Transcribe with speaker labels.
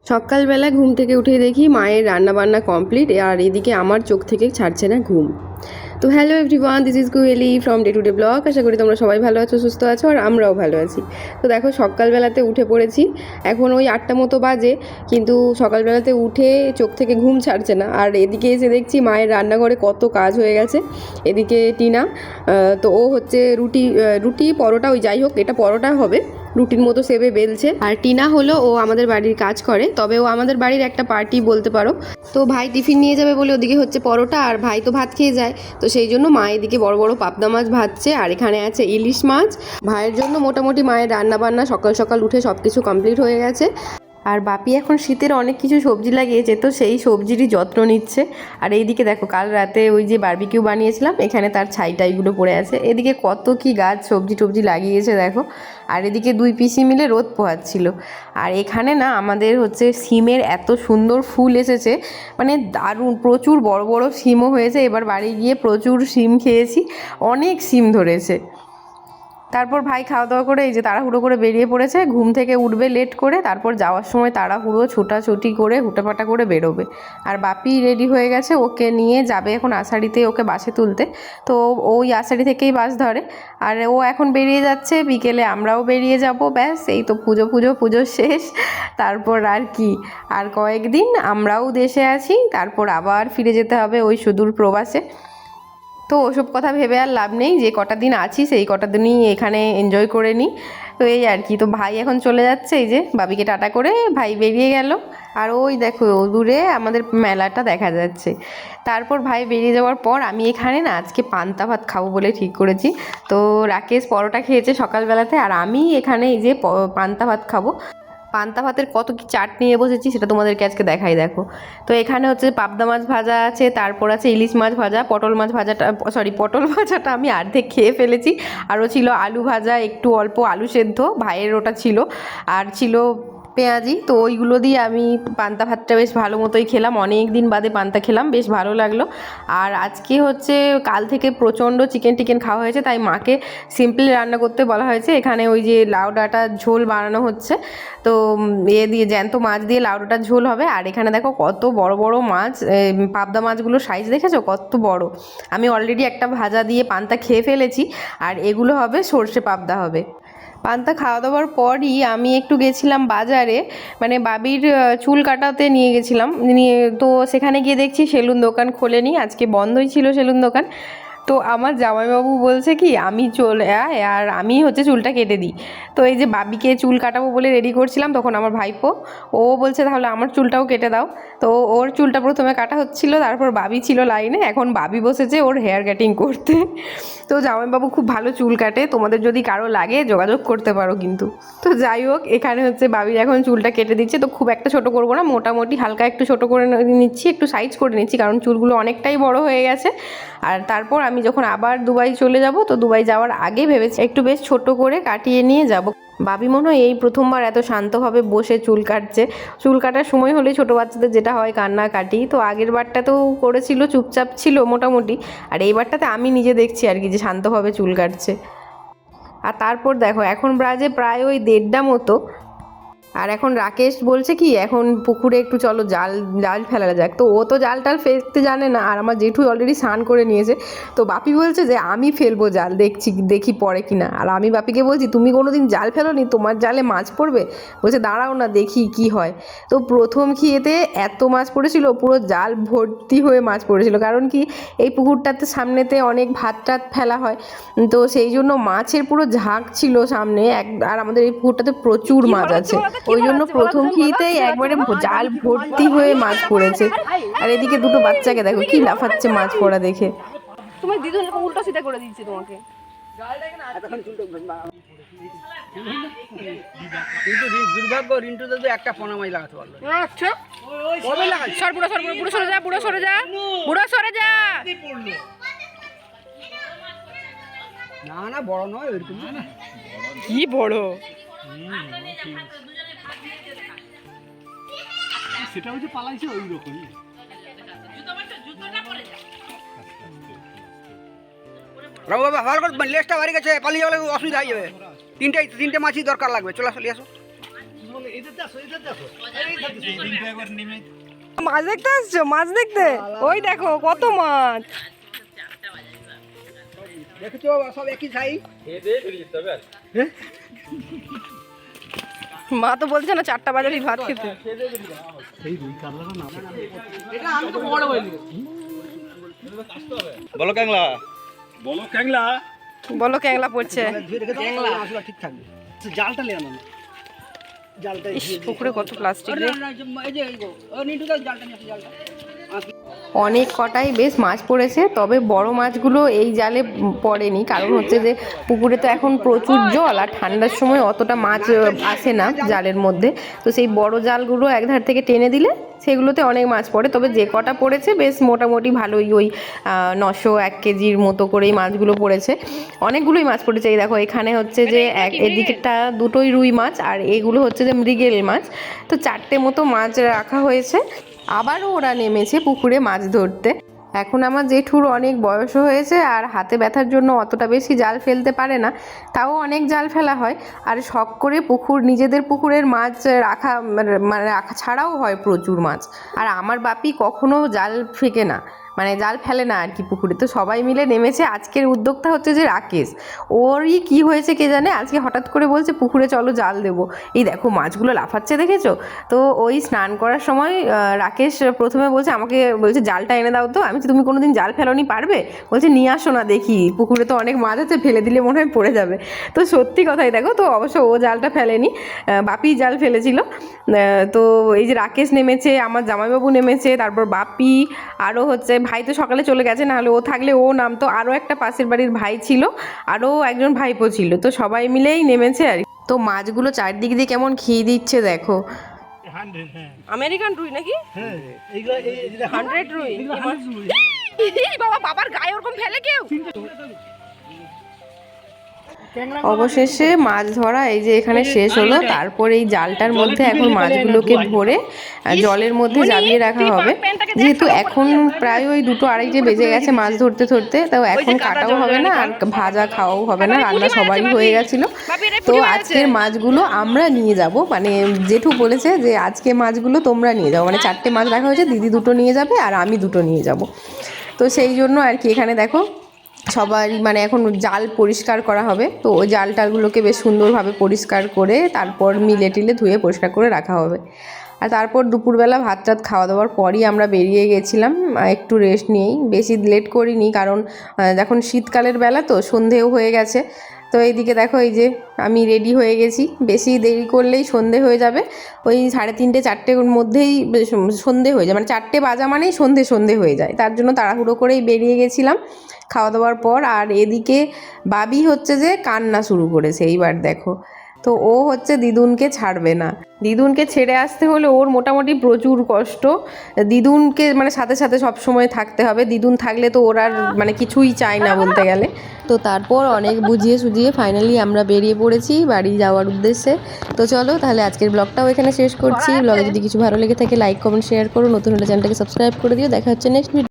Speaker 1: সকালবেলা ঘুম থেকে উঠে দেখি মায়ের রান্নাবান্না কমপ্লিট, আর এদিকে আমার চোখ থেকে ছাড়ছে না ঘুম। তো hello everyone, this is Kuheli from day to day blog. আশা করি তোমরা সবাই ভালো আছো, সুস্থ আছো, আর আমরাও ভালো আছি। তো দেখো সকালবেলাতে উঠে পড়েছি, এখন ওই 8টা মতো বাজে, কিন্তু সকালবেলাতে উঠে চোখ থেকে ঘুম ছাড়ছে না। আর এদিকে এসে দেখছি মায়ের রান্নাঘরে কত কাজ হয়ে গেছে। এদিকে টিনা, তো ও হচ্ছে রুটি পরোটা, ওই যাই হোক এটা পরোটা হবে, রুটির মতো সেবে বেলছে। আর টিনা হলো ও আমাদের বাড়ির কাজ করে, তবে ও আমাদের বাড়ির একটা পার্টি বলতে পারো। তো ভাই টিফিন নিয়ে যাবে বলে ওদিকে হচ্ছে পরোটা, আর ভাই তো ভাত খেয়ে যায়, তো সেই জন্য মা এদিকে বড় বড় পাবদা মাছ ভাজছে, আর এখানে আছে ইলিশ মাছ। ভাইয়ের জন্য মোটামুটি মায়ের রান্না বান্না সকাল সকাল উঠে সব কিছু কমপ্লিট হয়ে গেছে। আর বাপি এখন শীতের অনেক কিছু সবজি লাগিয়েছে, তো সেই সবজিরই যত্ন নিচ্ছে। আর এইদিকে দেখো কাল রাতে ওই যে বারবিকিউ বানিয়েছিলাম, এখানে তার ছাইটাইগুলো পড়ে আছে। এদিকে কত কি গাছ সবজি টবজি লাগিয়েছে দেখো। আর এদিকে দুই পিসি মিলে রোদ পোহাচ্ছিল। আর এখানে না আমাদের হচ্ছে সিমের এত সুন্দর ফুল এসেছে, মানে দারুণ, প্রচুর বড় বড় সিমও হয়েছে। এবার বাড়ি গিয়ে প্রচুর সিম খেয়েছি, অনেক সিম ধরেছে। তারপর ভাই খাওয়া দাওয়া করে এই যে তাড়াহুড়ো করে বেরিয়ে পড়েছে, ঘুম থেকে উঠবে লেট করে, তারপর যাওয়ার সময় তাড়াহুড়ো ছুটাছুটি করে হুটাপাটা করে বেরোবে। আর বাপি রেডি হয়ে গেছে, ওকে নিয়ে যাবে এখন আষাঢ়িতে ওকে বাসে তুলতে। তো ওই আষাঢ়ি থেকেই বাস ধরে, আর ও এখন বেরিয়ে যাচ্ছে, বিকেলে আমরাও বেরিয়ে যাব। ব্যাস এই তো পুজো শেষ। তারপর আর কি, আর কয়েকদিন আমরাও দেশে আছি, তারপর আবার ফিরে যেতে হবে ওই সুদূর প্রবাসে। তো ওসব কথা ভেবে আর লাভ নেই, যে কটা দিন আছি সেই কটা দিনই এখানে এনজয় করে নিই। তো এই আর কি। তো ভাই এখন চলে যাচ্ছে, এই যে বাবিকে টাটা করে ভাই বেরিয়ে গেল। আর ওই দেখো দূরে আমাদের মেলাটা দেখা যাচ্ছে। তারপর ভাই বেরিয়ে যাওয়ার পর আমি এখানে না আজকে পান্তা ভাত খাবো বলে ঠিক করেছি। তো রাকেশ পরোটা খেয়েছে সকালবেলাতে, আর আমি এখানে এই যে পান্তা ভাত খাবো। পান্তা ভাতের কত কি চাট নিয়ে বসেছি সেটা তোমাদেরকে আজকে দেখাই দেখো। তো এখানে হচ্ছে পাবদা মাছ ভাজা আছে, তারপর আছে ইলিশ মাছ ভাজা, পটল মাছ ভাজাটা, সরি পটল ভাজাটা আমি অর্ধেক খেয়ে ফেলেছি। আরও ছিল আলু ভাজা, একটু অল্প আলু সেদ্ধ, ভাইয়ের ওটা ছিল, আর ছিল পেঁয়াজি। তো ওইগুলো দিয়ে আমি পান্তা ভাতটা বেশ ভালো মতোই খেলাম, অনেক দিন বাদে পান্তা খেলাম, বেশ ভালো লাগলো। আর আজকে হচ্ছে কাল থেকে প্রচণ্ড চিকেন খাওয়া হয়েছে, তাই মাকে সিম্পলি রান্না করতে বলা হয়েছে। এখানে ওই যে লাউ ডাঁটার ঝোল বানানো হচ্ছে, তো দিয়ে জ্যান্ত মাছ দিয়ে লাউ ডাঁটার ঝোল হবে। আর এখানে দেখো কত বড় বড় মাছ, পাবদা মাছগুলোর সাইজ দেখেছো কত বড়। আমি অলরেডি একটা ভাজা দিয়ে পান্তা খেয়ে ফেলেছি, আর এগুলো হবে সর্ষে পাবদা হবে। পান্তা খাওয়া দাওয়ার পরই আমি একটু গেছিলাম বাজারে, মানে বাবির চুল কাটাতে নিয়ে গেছিলাম, নিয়ে তো সেখানে গিয়ে দেখছি সেলুন দোকান খোলেনি, আজকে বন্ধই ছিল সেলুন দোকান। তো আমার জামাইবাবু বলছে কি আমি চলে আয় আর আমি হচ্ছে চুলটা কেটে দিই। তো এই যে বাবিকে চুল কাটাবো বলে রেডি করছিলাম, তখন আমার ভাইপো ও বলছে তাহলে আমার চুলটাও কেটে দাও। তো ওর চুলটা প্রথমে কাটা হচ্ছিল, তারপর বাবি ছিল লাইনে, এখন বাবি বসেছে ওর হেয়ার কাটিং করতে। তো জামাইবাবু খুব ভালো চুল কাটে, তোমাদের যদি কারো লাগে যোগাযোগ করতে পারো কিন্তু। তো যাই হোক, এখানে হচ্ছে বাবির এখন চুলটা কেটে দিচ্ছে। তো খুব একটা ছোট করবো না, মোটামুটি হালকা একটু ছোট করে নিচ্ছি, একটু সাইজ করে নিচ্ছি, কারণ চুলগুলো অনেকটাই বড় হয়ে গেছে। আর তারপর আমি যখন আবার দুবাই চলে যাব, তো দুবাই যাওয়ার আগে ভেবেছি একটু বেশ ছোট করে কাটিয়ে নিয়ে যাব। বাবি মনে হয় এই প্রথমবার এত শান্তভাবে বসে চুল কাটছে। চুল কাটার সময় হলেই ছোটো বাচ্চাদের যেটা হয় কান্নাকাটি, তো আগের বারটাতেও করেছিল, চুপচাপ ছিল মোটামুটি। আর এই বারটাতে আমি নিজে দেখছি আর কি যে শান্তভাবে চুল কাটছে। আর তারপর দেখো এখন বাজে প্রায় ওই 1:30 মতো। আর এখন রাকেশ বলছে কি এখন পুকুরে একটু চলো জাল ফেলা যাক। তো ও তো জাল টাল ফেলতে জানে না, আর আমার জেঠু অলরেডি স্নান করে নিয়েছে। তো বাপি বলছে যে আমি ফেলবো জাল, দেখি পড়ে কিনা। আর আমি বাপিকে বলছি তুমি কোনো দিন জাল ফেলোনি, তোমার জালে মাছ পড়বে? বলছে দাঁড়াও না দেখি কি হয়। তো প্রথম খেয়েতে এত মাছ পড়েছিল, পুরো জাল ভর্তি হয়ে মাছ পড়েছিল। কারণ কি এই পুকুরটাতে সামনেতে অনেক ভাত টাত ফেলা হয়, তো সেই জন্য মাছের পুরো ঝাঁক ছিল সামনে। আর আমাদের এই পুকুরটাতে প্রচুর মাছ আছে, ওই জন্য প্রথম খিতেই একবারে জাল ভর্তি হয়ে মাছ পড়েছে। আর এদিকে দুটো বাচ্চাকে দেখো কি লাফাচ্ছে মাছ পড়া দেখে।
Speaker 2: তোমার দিদুন উল্টো সিধা করে দিচ্ছে তোমাকে।
Speaker 3: কিন্তু দুর্ভাগ্য রিন্টু দাদু একটা পোনামাই লাগাতে পারলো।
Speaker 2: আচ্ছা সর বুড়ো সরে যা বুড়ো সরে যা।
Speaker 3: না বড় নয় ওইরকম।
Speaker 2: কি বড়
Speaker 3: সেটা হচ্ছে পালাইছে ওই রকমই। রাবু বাবা ভালো করে লেজটা বাড়ি গেছে, পালিয়ে গেলে অসুবিধা হয়ে যাবে। তিনটে মাছই দরকার লাগবে, চলে আসো।
Speaker 2: মাছ দেখতে আসছো? মাছ দেখতে? ওই দেখো কত মাছ।
Speaker 3: দেখেছো সব একই সাইজ।
Speaker 2: মা তো বলছে না 4টা বাজারই ভাত খেতে।
Speaker 3: এটা আমি তো বড় বলি।
Speaker 4: বলো ক্যাংলা
Speaker 2: বলো ক্যাংলা পড়ছে।
Speaker 3: চ্যাংলা আসলে ঠিক থাকবে। জালটা নিয়ে আনো না। জালটা
Speaker 2: ইস, পুকুরে কত প্লাস্টিক রে।
Speaker 3: এই যে নিটু দাও জালটা নিয়ে আসো, জালটা।
Speaker 1: অনেক কটাই বেশ মাছ পড়েছে, তবে বড় মাছগুলো এই জালে পড়েনি, কারণ হচ্ছে যে পুকুরে তো এখন প্রচুর জল আর ঠান্ডার সময় অতটা মাছ আসে না জালের মধ্যে। তো সেই বড় জালগুলো একধার থেকে টেনে দিলে সেগুলোতে অনেক মাছ পড়ে। তবে যে কটা পড়েছে বেশ মোটামুটি ভালোই, ওই 900-1 কেজির মতো করেই মাছগুলো পড়েছে। অনেকগুলোই মাছ পড়েছে। এই দেখো এখানে হচ্ছে যে এদিকেরটা দুটোই রুই মাছ আর এগুলো হচ্ছে যে মৃগেল মাছ। তো 4টে মতো মাছ রাখা হয়েছে। আবারও ওরা নেমেছে পুকুরে মাছ ধরতে। এখন আমার জেঠুর অনেক বয়স হয়েছে আর হাতে ব্যথার জন্য অতটা বেশি জাল ফেলতে পারে না, তাও অনেক জাল ফেলা হয়। আর শখ করে নিজেদের পুকুরের মাছ রাখা মানে রাখা ছাড়াও হয় প্রচুর মাছ। আর আমার বাপি কখনো জাল ফেঁকে না, মানে জাল ফেলে না আর কি পুকুরে। তো সবাই মিলে নেমেছে। আজকের উদ্যোগটা হচ্ছে যে রাকেশ, ওরই কি হয়েছে কে জানে, আজকে হঠাৎ করে বলছে পুকুরে চলো জাল দেবো। এই দেখো মাছগুলো লাফাচ্ছে, দেখেছো তো? ওই স্নান করার সময় রাকেশ প্রথমে বলছে আমাকে, বলছে জালটা এনে দাও তো। আমি বলছি তুমি কোনোদিন জাল ফেলোনি, পারবে? বলছে নিয়ে আসো না দেখি, পুকুরে তো অনেক মাছ আছে, ফেলে দিলে মনে হয় পড়ে যাবে। তো সত্যি কথাই দেখো, তো অবশ্য ও জালটা ফেলেনি, বাপি জাল ফেলেছিল। তো এই যে রাকেশ নেমেছে, আমার জামাইবাবু নেমেছে, তারপর বাপি, আরও হচ্ছে ভাই তো সকালে চলে গেছে, নাহলে ও থাকলে ও নামতো। আরও একটা পাশের বাড়ির ভাই ছিল, আরও একজন ভাইপো ছিল। তো সবাই মিলেই নেমেছে আর কি। তো মাছগুলো চারদিক দিয়ে কেমন খেয়ে দিচ্ছে দেখো।
Speaker 2: আমেরিকান রুই নাকি?
Speaker 3: হ্যাঁ, এইগুলো
Speaker 2: 100 রুই। বাবা, বাবার গায়ে ওরকম ফেলে কেউ?
Speaker 1: অবশেষে মাছ ধরা এই যে এখানে শেষ হলো। তারপর এই জালটার মধ্যে এখন মাছগুলোকে ভরে জলের মধ্যে জাবিয়ে রাখা হবে। যেহেতু এখন প্রায় ওই 2-2:30 বেজে গেছে মাছ ধরতে ধরতে, তাও এখন কাটাও হবে না আর ভাজা খাওয়াও হবে না, রান্না সবারই হয়ে গেছিলো। তো আজকের মাছগুলো আমরা নিয়ে যাব, মানে জেঠু বলেছে যে আজকে মাছগুলো তোমরা নিয়ে যাও, মানে 4টে মাছ রাখা হয়েছে, দিদি 2টো নিয়ে যাবে আর আমি 2টো নিয়ে যাব। তো সেই জন্য আর কি এখানে দেখো সবারই মানে এখন জাল পরিষ্কার করা হবে। তো ওই জাল টালগুলোকে বেশ সুন্দরভাবে পরিষ্কার করে তারপর মিলে টিলে ধুয়ে পরিষ্কার করে রাখা হবে। আর তারপর দুপুরবেলা ভাত টাত খাওয়া দাওয়ার পরই আমরা বেরিয়ে গেছিলাম একটু রেস্ট নিয়েই, বেশি লেট করিনি, কারণ এখন শীতকালের বেলা তো সন্ধেও হয়ে গেছে। তো এইদিকে দেখো এই যে আমি রেডি হয়ে গেছি, বেশি দেরি করলেই সন্ধে হয়ে যাবে। ওই 3:30-4টের মধ্যেই সন্ধে হয়ে যায়, মানে 4টে বাজা মানেই সন্ধে হয়ে যায়। তার জন্য তাড়াহুড়ো করেই বেরিয়ে গেছিলাম খাওয়া দাওয়ার পর। আর এদিকে বাবি হচ্ছে যে কান্না শুরু করেছে এইবার দেখো। তো ও হচ্ছে দিদুনকে ছাড়বে না, দিদুনকে ছেড়ে আসতে হলে ওর মোটামুটি প্রচুর কষ্ট। দিদুনকে মানে সাথে সাথে সব সময় থাকতে হবে, দিদুন থাকলে তো ওর আর মানে কিছুই চায় না বলতে গেলে। তো তারপর অনেক বুঝিয়ে সুঝিয়ে ফাইনালি আমরা বেরিয়ে পড়েছি বাড়ি যাওয়ার উদ্দেশ্যে। তো চলো তাহলে আজকের ব্লগটাও এখানে শেষ করছি। ব্লগে যদি কিছু ভালো লেগে থাকে লাইক কমেন্ট শেয়ার করো, নতুন হলে চ্যানেলটাকে সাবস্ক্রাইব করে দিও। দেখা হচ্ছে নেক্সট ভিডিও।